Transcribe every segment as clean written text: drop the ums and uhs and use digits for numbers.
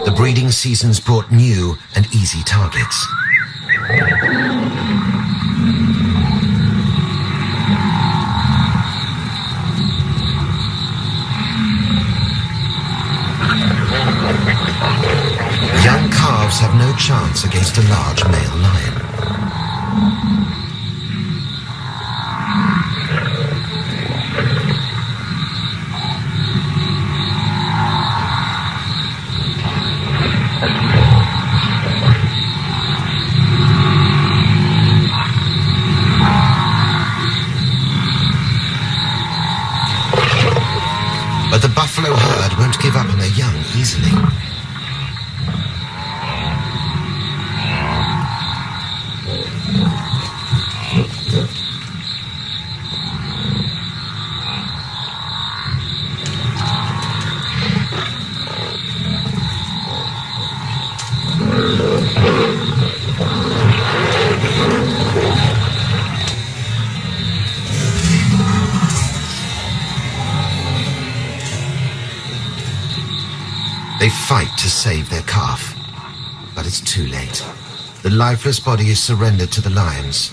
The breeding seasons brought new and easy targets. Young calves have no chance against a large male lion. But the buffalo herd won't give up on their young easily. They fight to save their calf, but it's too late. The lifeless body is surrendered to the lions.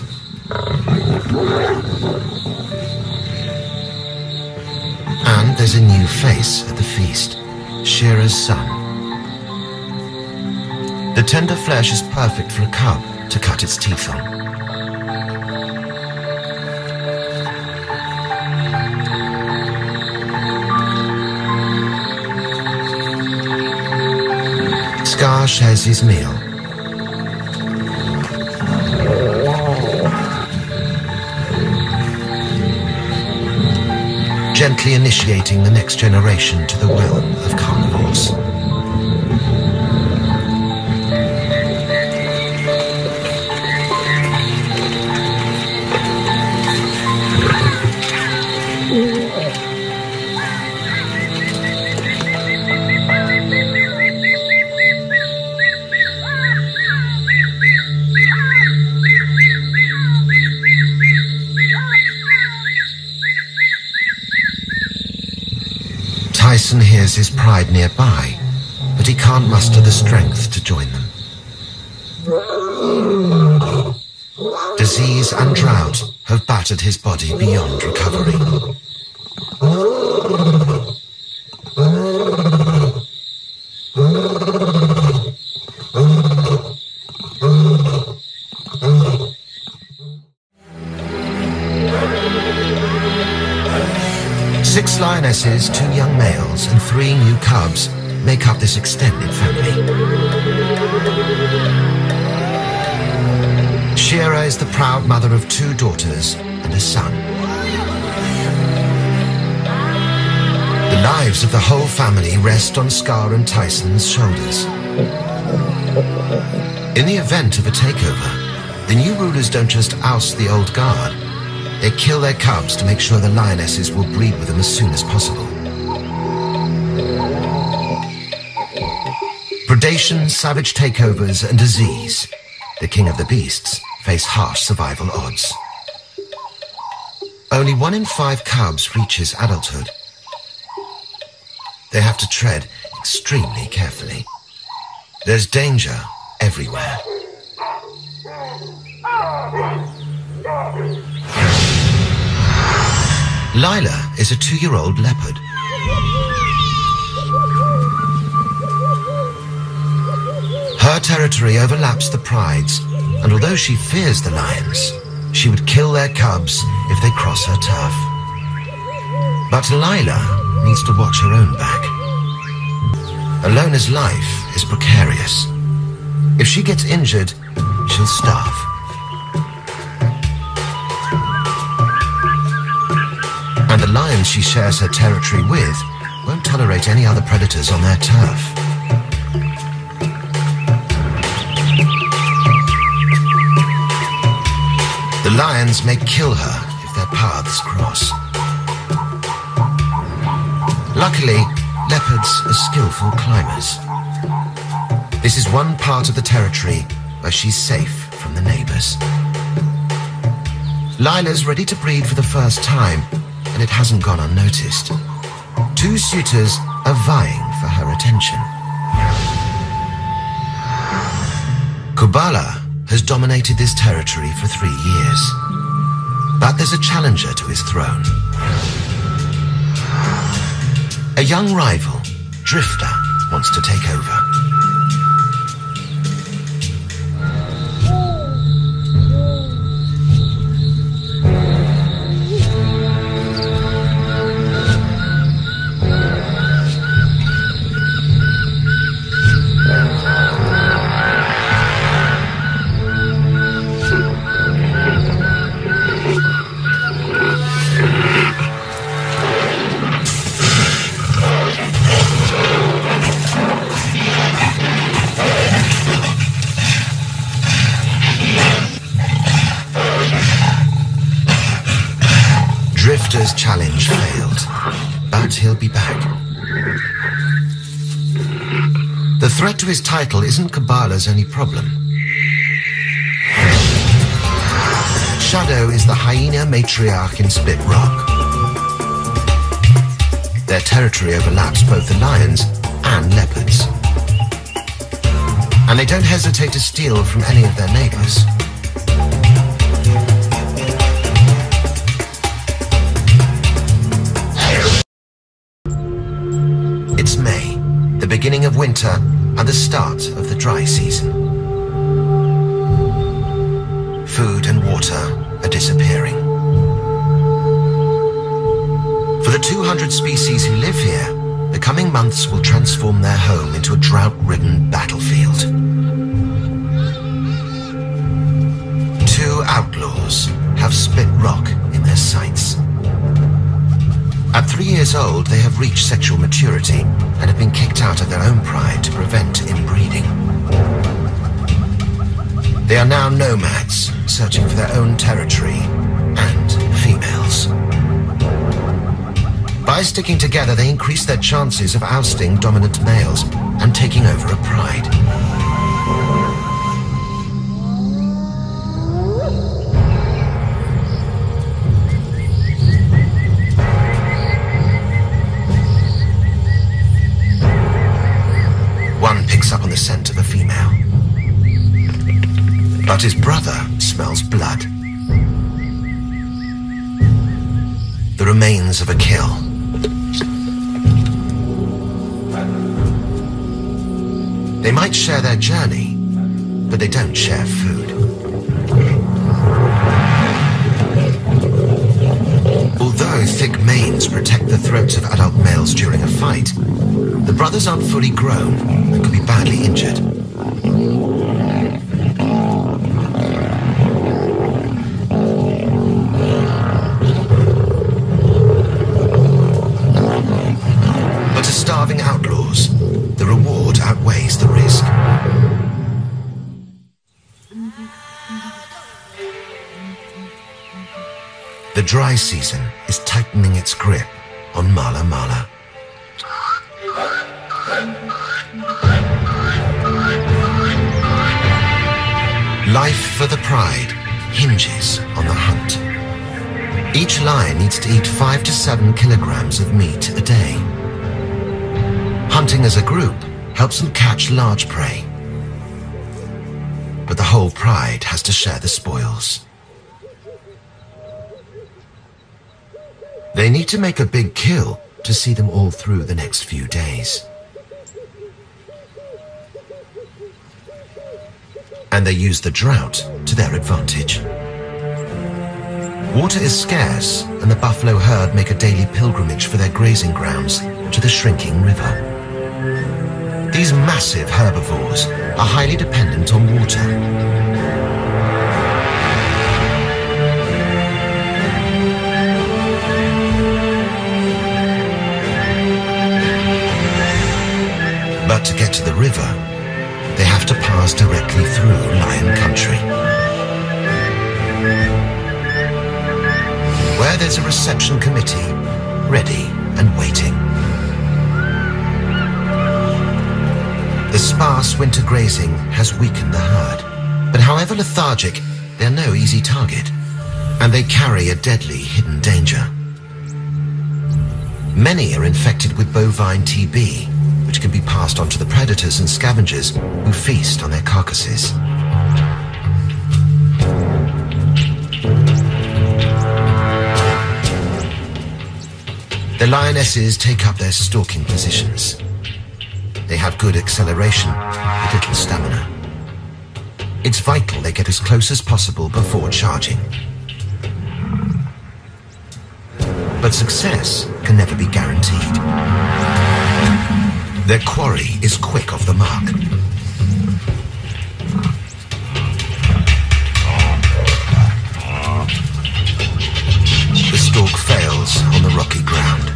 And there's a new face at the feast, Shearer's son. The tender flesh is perfect for a cub to cut its teeth on. Scar shares his meal. Gently initiating the next generation to the realm of carnivores. Tyson hears his pride nearby, but he can't muster the strength to join them. Disease and drought have battered his body beyond recovery. Six lionesses, 2 young males, and 3 new cubs make up this extended family. Shearer is the proud mother of 2 daughters and a son. The lives of the whole family rest on Scar and Tyson's shoulders. In the event of a takeover, the new rulers don't just oust the old guard. They kill their cubs to make sure the lionesses will breed with them as soon as possible. Predation, savage takeovers, and disease, the king of the beasts, face harsh survival odds. Only 1 in 5 cubs reaches adulthood. They have to tread extremely carefully. There's danger everywhere. Lila is a 2-year-old leopard. Her territory overlaps the pride's, and although she fears the lions, she would kill their cubs if they cross her turf. But Lila needs to watch her own back. Alona's life is precarious. If she gets injured, she'll starve. And the lions she shares her territory with won't tolerate any other predators on their turf. The lions may kill her if their paths cross. Luckily, leopards are skillful climbers. This is one part of the territory where she's safe from the neighbors. Lila's ready to breed for the first time, and it hasn't gone unnoticed. 2 suitors are vying for her attention. Kubala has dominated this territory for 3 years, but there's a challenger to his throne. A young rival, Drifter, wants to take over. Drifter's challenge failed, but he'll be back. The threat to his title isn't Kubala's only problem. Shadow is the hyena matriarch in Spit Rock. Their territory overlaps both the lions and leopards. And they don't hesitate to steal from any of their neighbors. It's May, the beginning of winter and the start of the dry season. Food and water are disappearing. For the 200 species who live here, the coming months will transform their home into a drought-ridden battlefield. 2 outlaws have Spit Rock in their sights. At 3 years old, they have reached sexual maturity and have been kicked out of their own pride to prevent inbreeding. They are now nomads, searching for their own territory and females. By sticking together, they increase their chances of ousting dominant males and taking over a pride. One picks up on the scent of a female. But his brother smells blood. The remains of a kill. They might share their journey, but they don't share food. Although thick manes protect the throats of adult males during a fight, the brothers aren't fully grown and could be badly injured. But to starving outlaws, the reward outweighs the risk. The dry season is tightening its grip on Mala Mala. Life for the pride hinges on the hunt. Each lion needs to eat 5 to 7 kilograms of meat a day. Hunting as a group helps them catch large prey. But the whole pride has to share the spoils. They need to make a big kill to see them all through the next few days. And they use the drought to their advantage. Water is scarce, and the buffalo herd make a daily pilgrimage for their grazing grounds to the shrinking river. These massive herbivores are highly dependent on water. But to get to the river, they have to pass directly through lion country, where there's a reception committee ready and waiting. The sparse winter grazing has weakened the herd, but however lethargic, they're no easy target, and they carry a deadly hidden danger. Many are infected with bovine TB, which can be passed on to the predators and scavengers who feast on their carcasses. The lionesses take up their stalking positions. They have good acceleration, but little stamina. It's vital they get as close as possible before charging. But success can never be guaranteed. Their quarry is quick off the mark. The stalk fails on the rocky ground.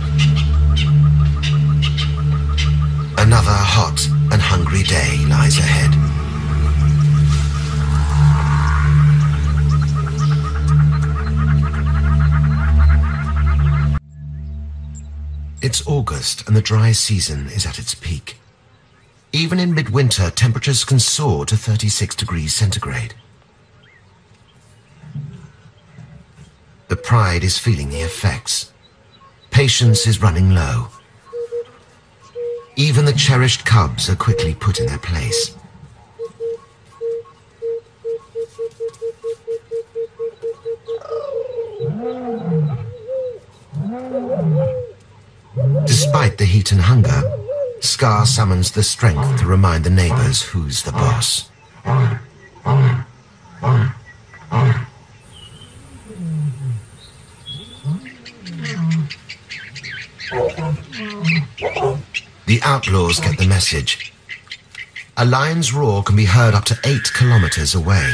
Another hot and hungry day lies ahead. It's August and the dry season is at its peak. Even in midwinter, temperatures can soar to 36 degrees centigrade. The pride is feeling the effects. Patience is running low. Even the cherished cubs are quickly put in their place. Despite the heat and hunger, Scar summons the strength to remind the neighbors who's the boss. The outlaws get the message. A lion's roar can be heard up to 8 kilometers away.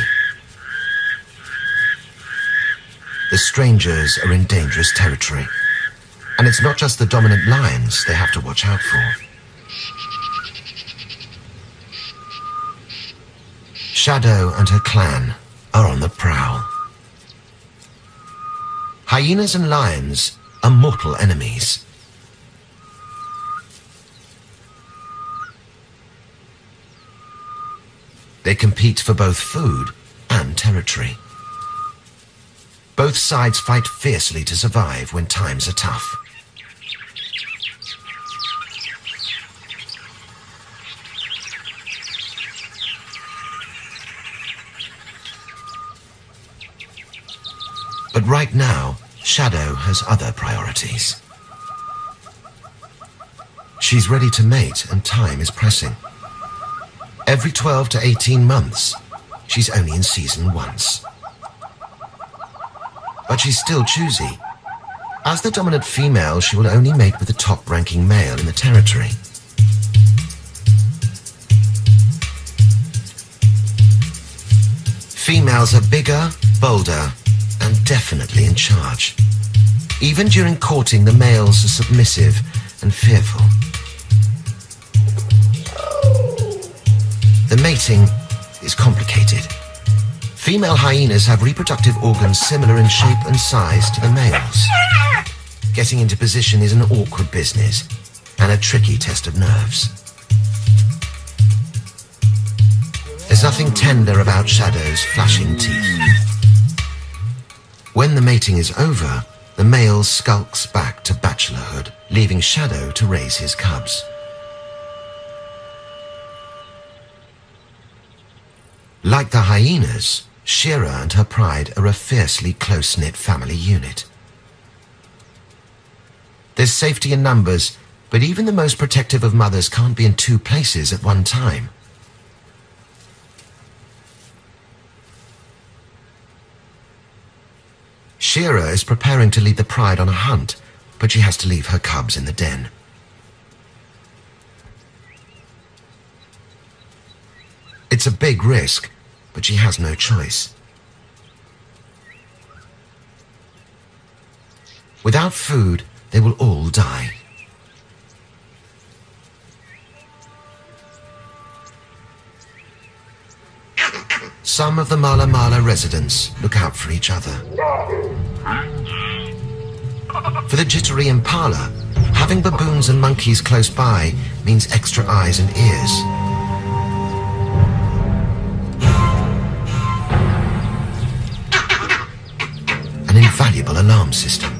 The strangers are in dangerous territory. And it's not just the dominant lions they have to watch out for. Shadow and her clan are on the prowl. Hyenas and lions are mortal enemies. They compete for both food and territory. Both sides fight fiercely to survive when times are tough. But right now, Shadow has other priorities. She's ready to mate and time is pressing. Every 12 to 18 months, she's only in season once. But she's still choosy. As the dominant female, she will only mate with the top-ranking male in the territory. Females are bigger, bolder, and definitely in charge. Even during courting, the males are submissive and fearful. The mating is complicated. Female hyenas have reproductive organs similar in shape and size to the males. Getting into position is an awkward business and a tricky test of nerves. There's nothing tender about Shadow's flashing teeth. When the mating is over, the male skulks back to bachelorhood, leaving Shadow to raise his cubs. Like the hyenas, Shira and her pride are a fiercely close-knit family unit. There's safety in numbers, but even the most protective of mothers can't be in 2 places at one time. Shira is preparing to lead the pride on a hunt, but she has to leave her cubs in the den. It's a big risk, but she has no choice. Without food, they will all die. Some of the Mala Mala residents look out for each other. For the jittery impala, having baboons and monkeys close by means extra eyes and ears. An invaluable alarm system.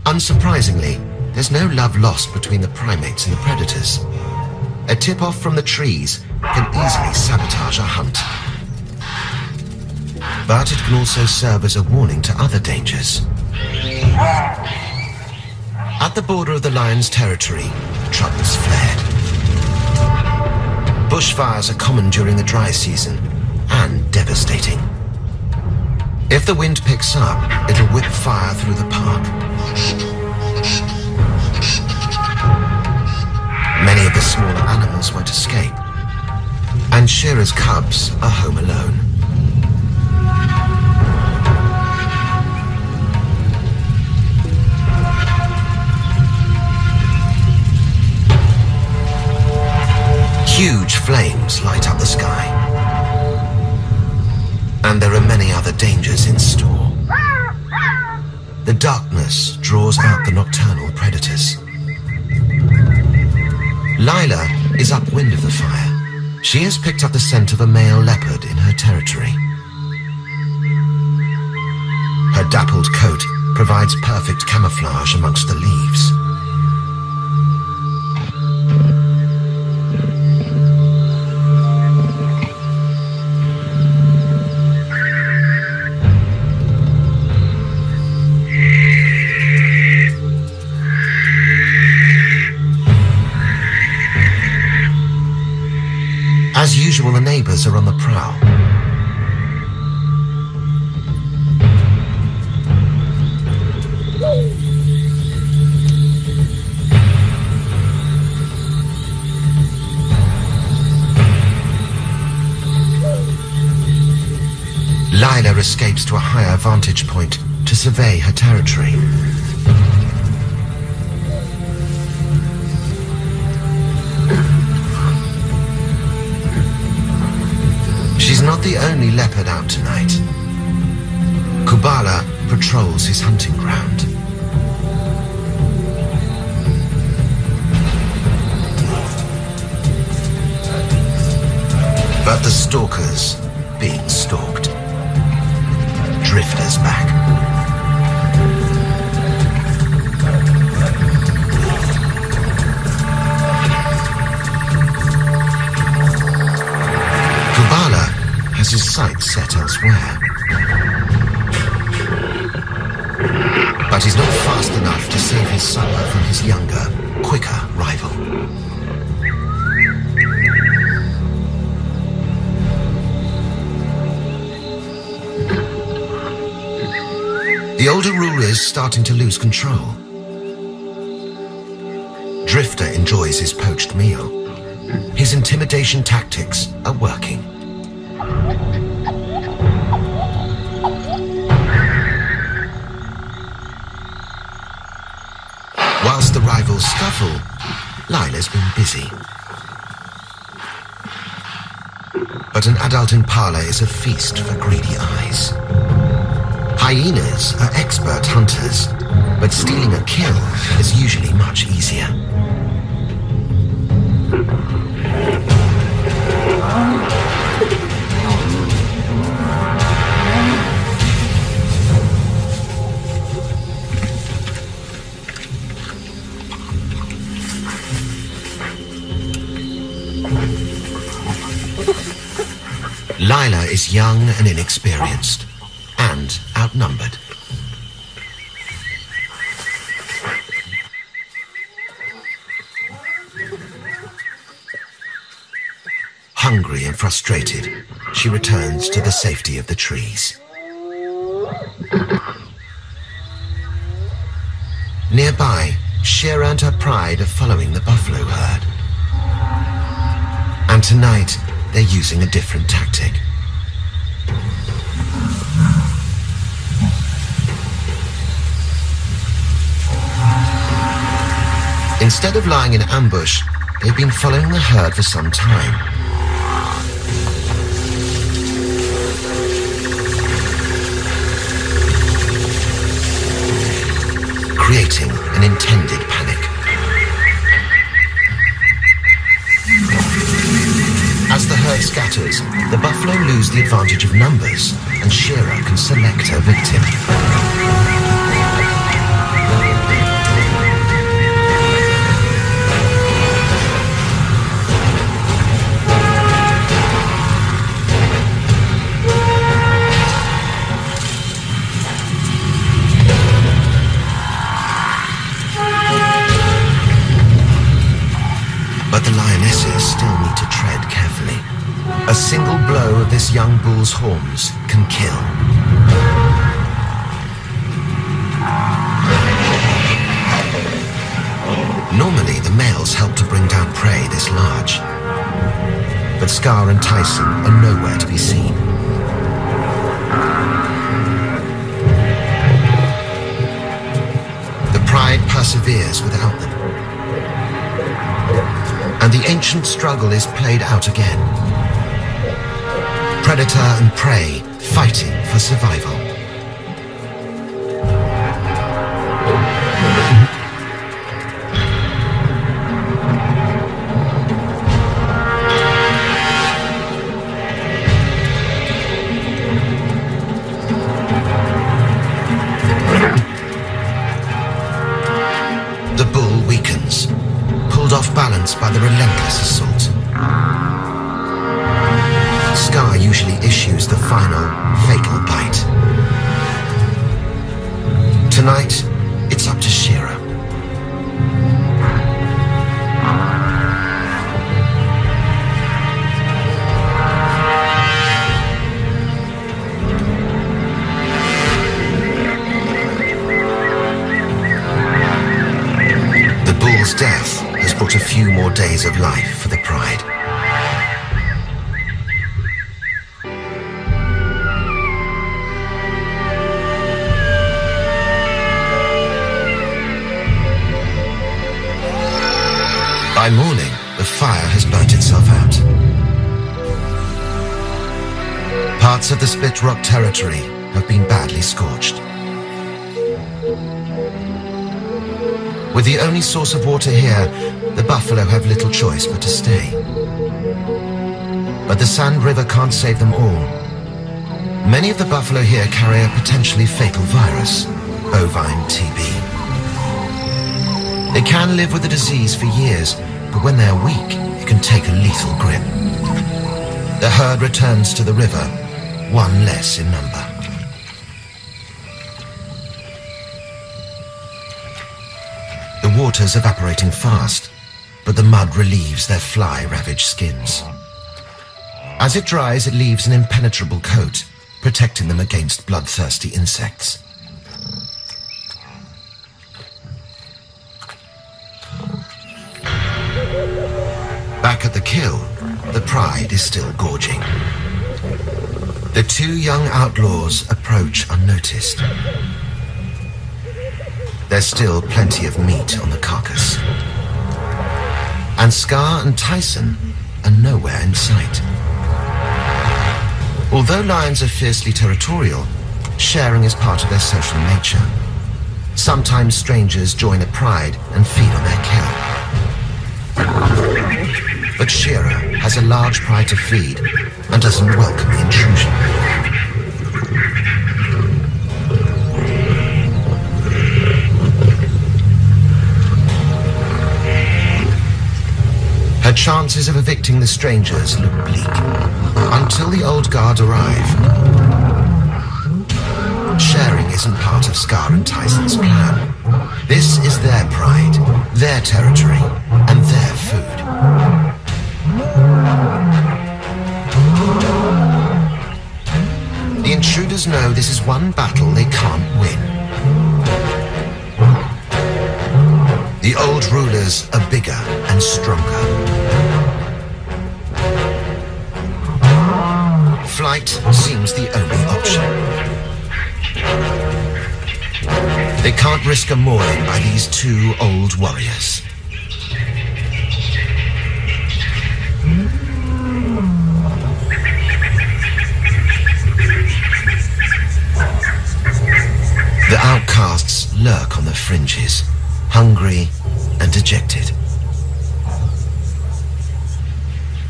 Unsurprisingly, there's no love lost between the primates and the predators. A tip-off from the trees can easily sabotage a hunt. But it can also serve as a warning to other dangers. At the border of the lion's territory, troubles flared. Bushfires are common during the dry season and devastating. If the wind picks up, it'll whip fire through the park. Many of the smaller animals won't escape, and Shira's cubs are home alone. Huge flames light up the sky, and there are many other dangers in store. The darkness draws out the nocturnal predators. Lila is upwind of the fire. She has picked up the scent of a male leopard in her territory. Her dappled coat provides perfect camouflage amongst the leaves. As usual, the neighbors are on the prowl. Lila escapes to a higher vantage point to survey her territory. She's not the only leopard out tonight. Kubala patrols his hunting ground. But the stalker's being stalked. Drifter's back. Kubala has his sights set elsewhere. But he's not fast enough to save his supper from his younger, quicker rival. The older ruler is starting to lose control. Drifter enjoys his poached meal. His intimidation tactics are working. Whilst the rivals scuffle, Lila's been busy. But an adult impala is a feast for greedy eyes. Hyenas are expert hunters, but stealing a kill is usually much easier. Lila is young and inexperienced, and outnumbered. Hungry and frustrated, she returns to the safety of the trees. Nearby, Shira earned her pride of following the buffalo herd. And tonight, they're using a different tactic. Instead of lying in ambush, they've been following the herd for some time. Creating an intended panic. As the herd scatters, the buffalo lose the advantage of numbers, and Shira can select her victim. this young bull's horns can kill. Normally, the males help to bring down prey this large. But Scar and Tyson are nowhere to be seen. The pride perseveres without them. And the ancient struggle is played out again. Predator and prey fighting for survival. The bull weakens, pulled off balance by the relentless assault. Scar usually issues the final, fatal bite. Tonight, it's up to Shearer. The bull's death has brought a few more days of life for the pride. By morning, the fire has burnt itself out. Parts of the Split Rock territory have been badly scorched. With the only source of water here, the buffalo have little choice but to stay. But the Sand River can't save them all. Many of the buffalo here carry a potentially fatal virus, bovine TB. They can live with the disease for years, but when they're weak, it can take a lethal grip. The herd returns to the river, one less in number. The water's evaporating fast, but the mud relieves their fly-ravaged skins. As it dries, it leaves an impenetrable coat, protecting them against bloodthirsty insects. Back at the kill, the pride is still gorging. The two young outlaws approach unnoticed. There's still plenty of meat on the carcass. And Scar and Tyson are nowhere in sight. Although lions are fiercely territorial, sharing is part of their social nature. Sometimes strangers join a pride and feed on their kill. But Shearer has a large pride to feed and doesn't welcome the intrusion. Her chances of evicting the strangers look bleak until the old guard arrive. Sharing isn't part of Scar and Tyson's plan. This is their pride, their territory, and their food. The intruders know this is one battle they can't win. The old rulers are bigger and stronger. Flight seems the only option. They can't risk a mauling by these two old warriors. The outcasts lurk on the fringes, hungry and dejected.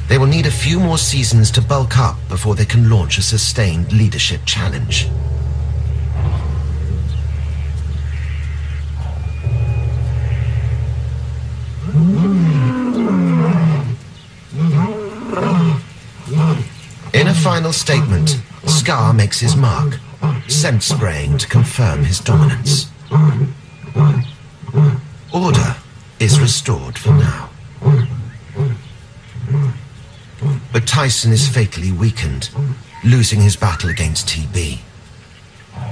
They will need a few more seasons to bulk up before they can launch a sustained leadership challenge. In a final statement, Scar makes his mark, scent spraying to confirm his dominance. Order is restored for now. But Tyson is fatally weakened, losing his battle against TB.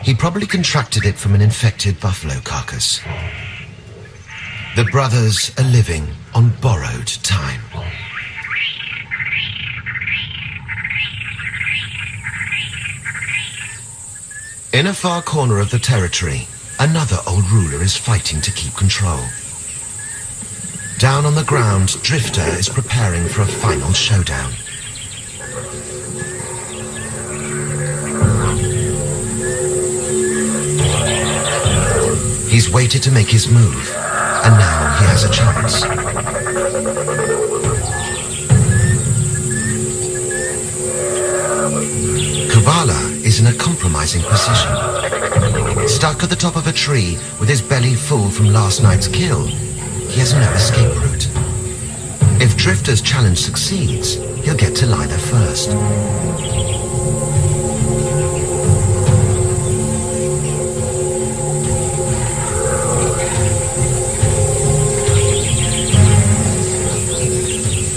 He probably contracted it from an infected buffalo carcass. The brothers are living on borrowed time. In a far corner of the territory, another old ruler is fighting to keep control. Down on the ground, Drifter is preparing for a final showdown. He's waited to make his move, and now he has a chance. Kubala is in a compromising position. Stuck at the top of a tree with his belly full from last night's kill, he has no escape route. If Drifter's challenge succeeds, he'll get to lie there first.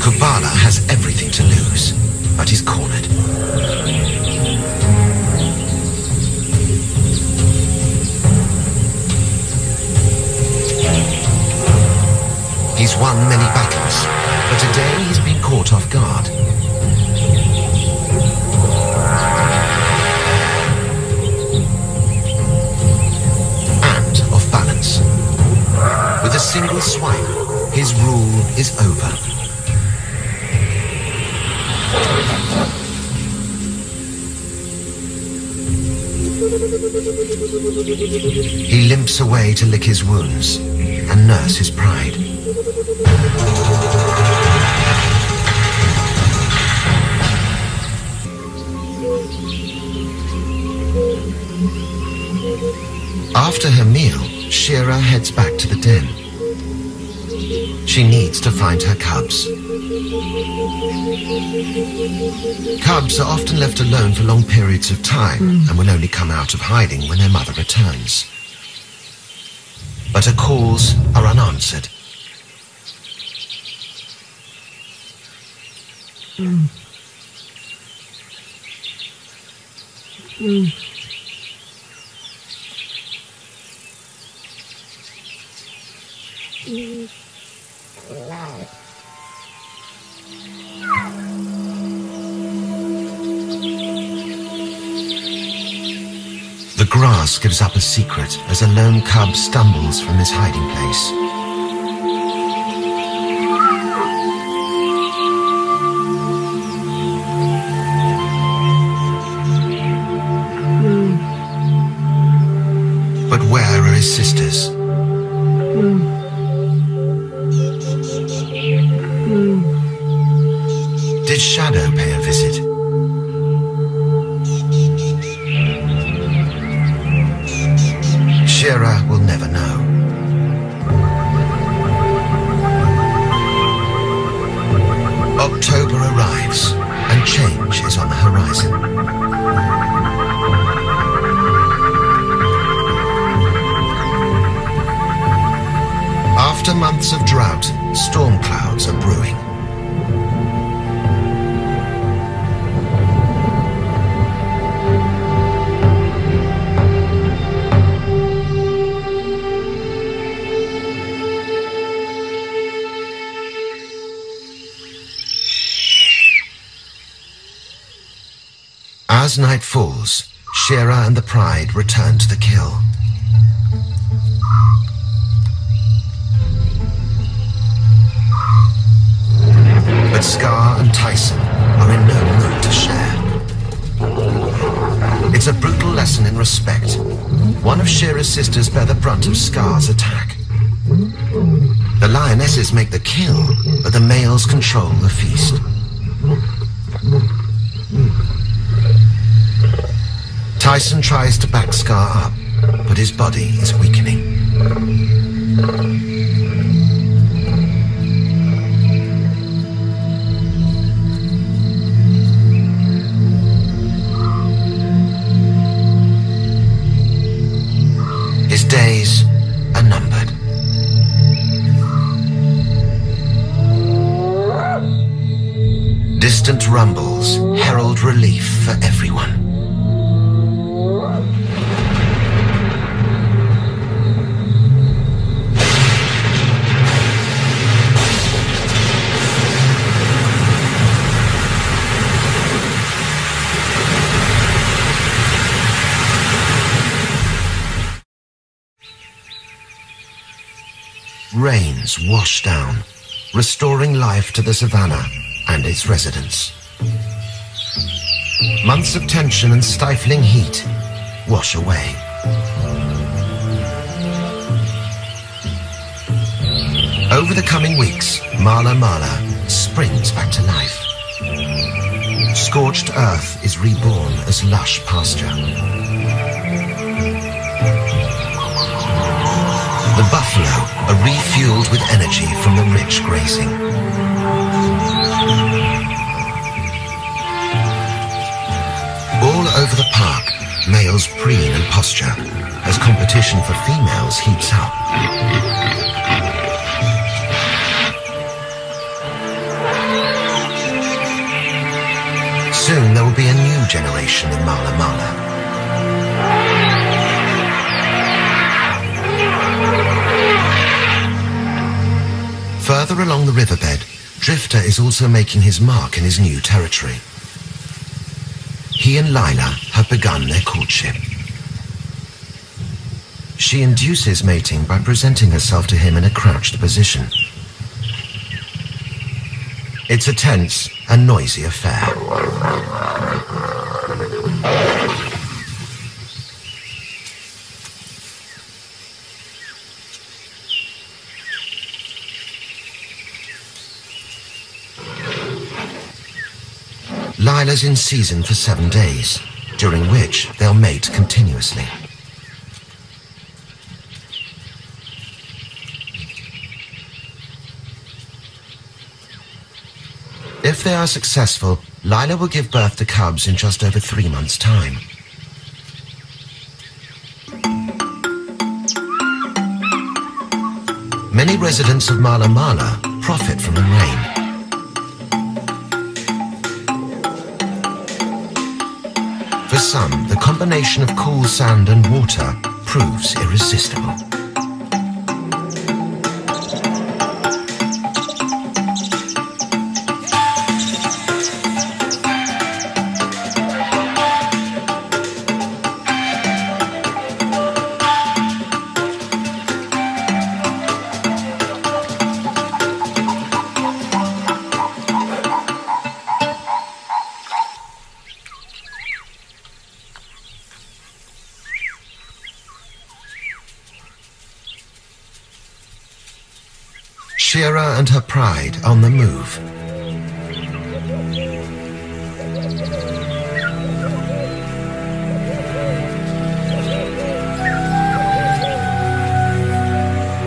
Kubala has everything to lose, but he's cornered. He's won many battles, but today he's been caught off guard. And off balance. With a single swipe, his rule is over. He limps away to lick his wounds and nurse his pride. After her meal, Shira heads back to the den. She needs to find her cubs. Cubs are often left alone for long periods of time and will only come out of hiding when their mother returns. But her calls are unanswered. The grass gives up a secret as a lone cub stumbles from his hiding place. But where are his sisters? Did Shadow pay a visit? Shira will never know. October arrives, and change is on the horizon. After months of drought, storm clouds are brewing. As night falls, Shira and the Pride return to the kill. But Scar and Tyson are in no mood to share. It's a brutal lesson in respect. One of Shira's sisters bear the brunt of Scar's attack. The lionesses make the kill, but the males control the feast. Tyson tries to back Scar up, but his body is weakening. His days are numbered. Distant rumbles herald relief for everyone. Rains wash down, restoring life to the savannah and its residents. Months of tension and stifling heat wash away. Over the coming weeks, Mala Mala springs back to life. Scorched earth is reborn as lush pasture. The buffalo are refueled with energy from the rich grazing. All over the park, males preen and posture as competition for females heats up. Soon there will be a new generation of Mala Mala. Further along the riverbed, Drifter is also making his mark in his new territory. He and Lila have begun their courtship. She induces mating by presenting herself to him in a crouched position. It's a tense and noisy affair. Lila's in season for 7 days, during which they'll mate continuously. If they are successful, Lila will give birth to cubs in just over 3 months' time. Many residents of Mala Mala profit from the rain. For some, the combination of cool sand and water proves irresistible. Shira and her pride on the move.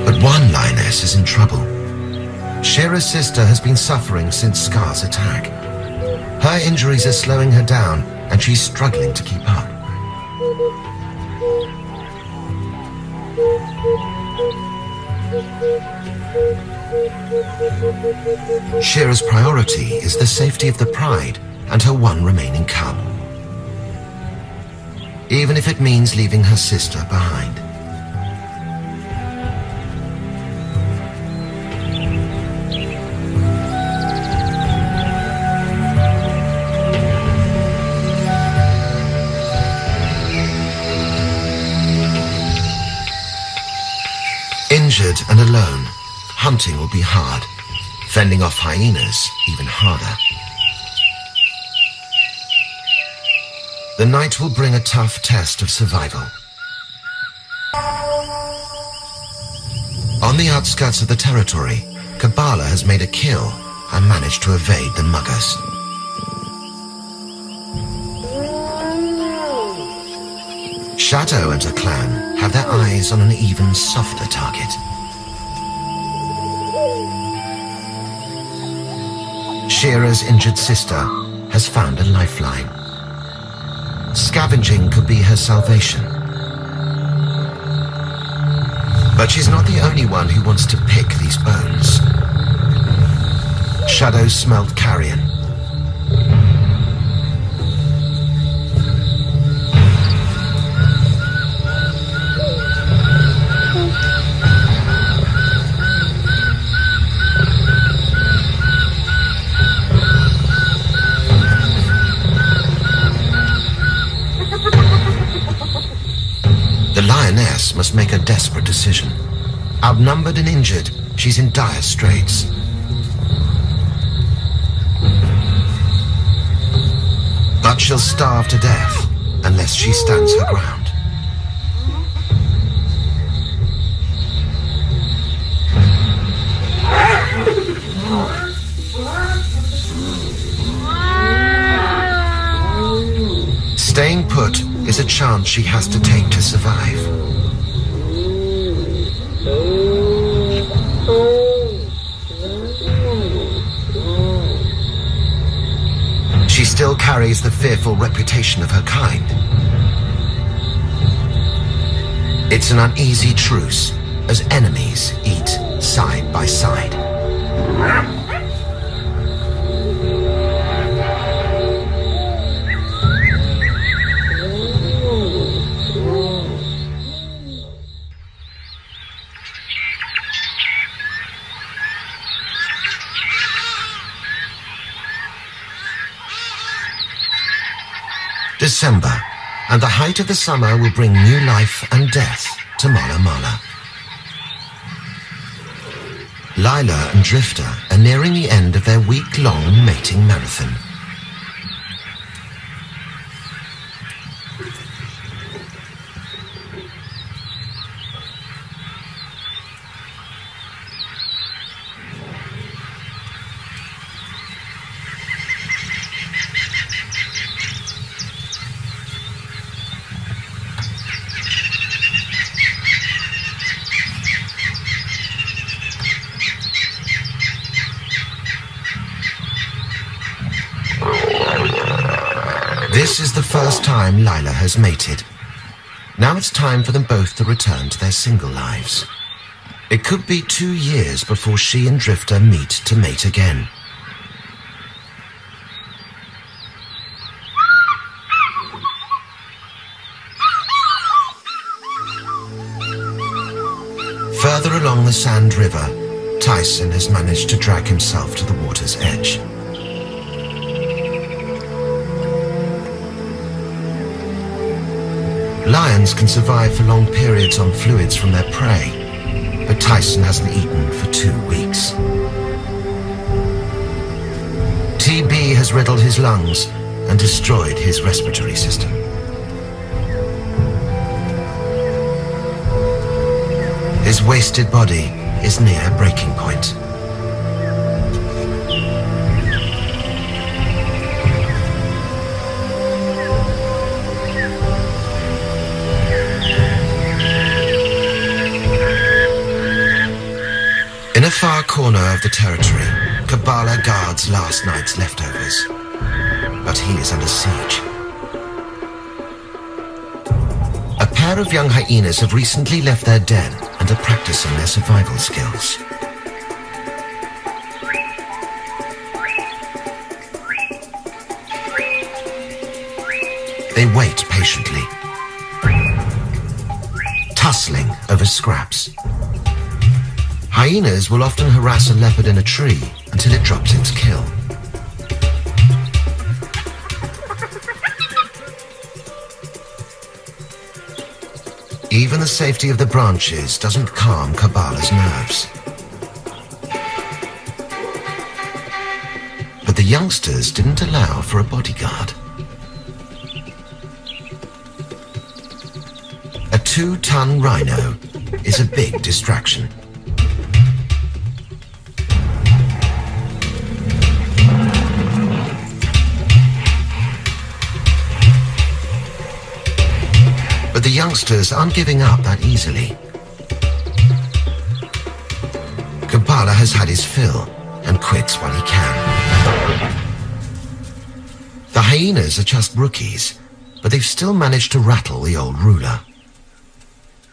But one lioness is in trouble. Shira's sister has been suffering since Scar's attack. Her injuries are slowing her down, and she's struggling to keep up. Shira's priority is the safety of the pride and her one remaining cub, even if it means leaving her sister behind. Injured and alone, hunting will be hard. Fending off hyenas even harder. The night will bring a tough test of survival. On the outskirts of the territory, Kabbalah has made a kill and managed to evade the muggers. Shadow and her clan have their eyes on an even softer target. Shira's injured sister has found a lifeline. Scavenging could be her salvation. But she's not the only one who wants to pick these bones. Shadow smelled carrion. The lioness must make a desperate decision. Outnumbered and injured, she's in dire straits. But she'll starve to death unless she stands her ground. Staying put is a chance she has to take to survive. She still carries the fearful reputation of her kind. It's an uneasy truce as enemies eat side by side. December, and the height of the summer will bring new life and death to Mala Mala. Lila and Drifter are nearing the end of their week-long mating marathon. This is the first time Lila has mated. Now it's time for them both to return to their single lives. It could be 2 years before she and Drifter meet to mate again. Further along the Sand River, Tyson has managed to drag himself to the water's edge. Lions can survive for long periods on fluids from their prey, but Tyson hasn't eaten for 2 weeks. TB has riddled his lungs and destroyed his respiratory system. His wasted body is near breaking point. In a far corner of the territory, Kabbalah guards last night's leftovers, but he is under siege. A pair of young hyenas have recently left their den and are practicing their survival skills. They wait patiently, tussling over scraps. Hyenas will often harass a leopard in a tree until it drops its kill. Even the safety of the branches doesn't calm Kabbala's nerves. But the youngsters didn't allow for a bodyguard. A 2-ton rhino is a big distraction. But the youngsters aren't giving up that easily. Kabbala has had his fill and quits while he can. The hyenas are just rookies, but they've still managed to rattle the old ruler.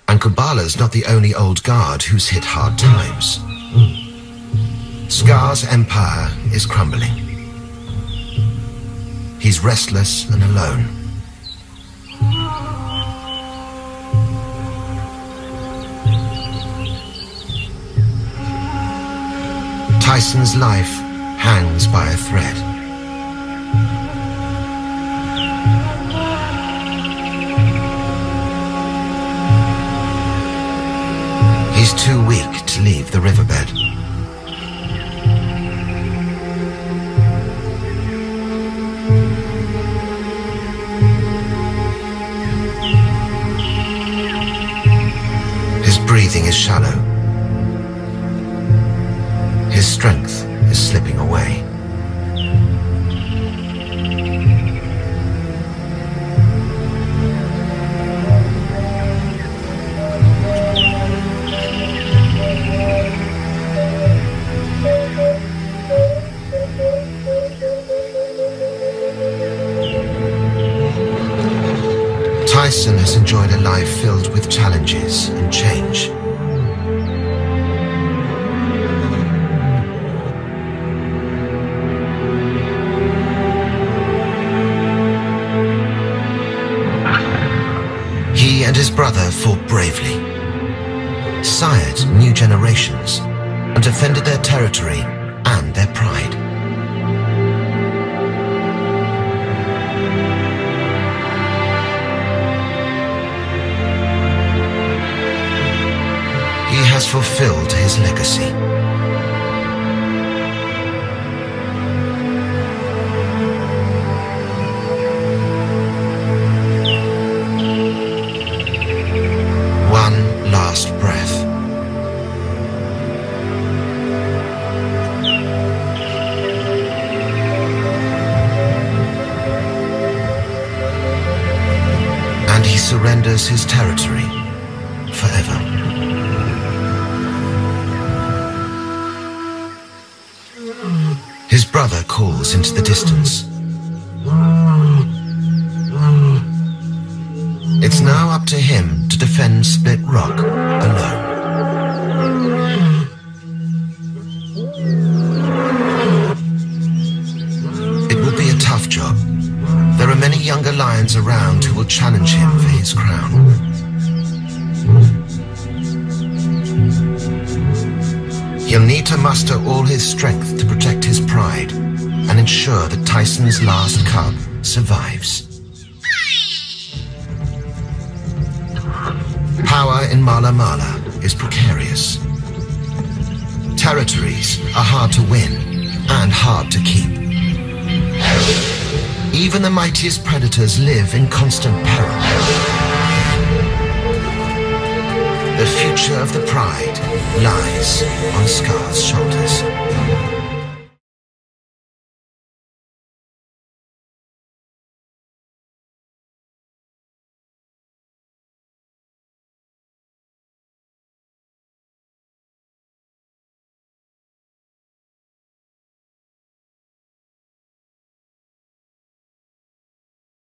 And Kabbala's not the only old guard who's hit hard times. Scar's empire is crumbling. He's restless and alone. Tyson's life hangs by a thread. He's too weak to leave the riverbed. His breathing is shallow. His strength is slipping away. Tyson has enjoyed a life filled with challenges and change. He and his brother fought bravely, sired new generations, and defended their territory and their pride. He has fulfilled his legacy. One last breath. And he surrenders his territory forever. His brother calls into the distance. It's now up to him to defend Split Rock alone. It will be a tough job. There are many younger lions around who will challenge him for his crown. He'll need to muster all his strength to protect his pride and ensure that Tyson's last cub survives. Power in Mala Mala is precarious. Territories are hard to win and hard to keep. Even the mightiest predators live in constant peril. The future of the pride lies on Scar's shoulders.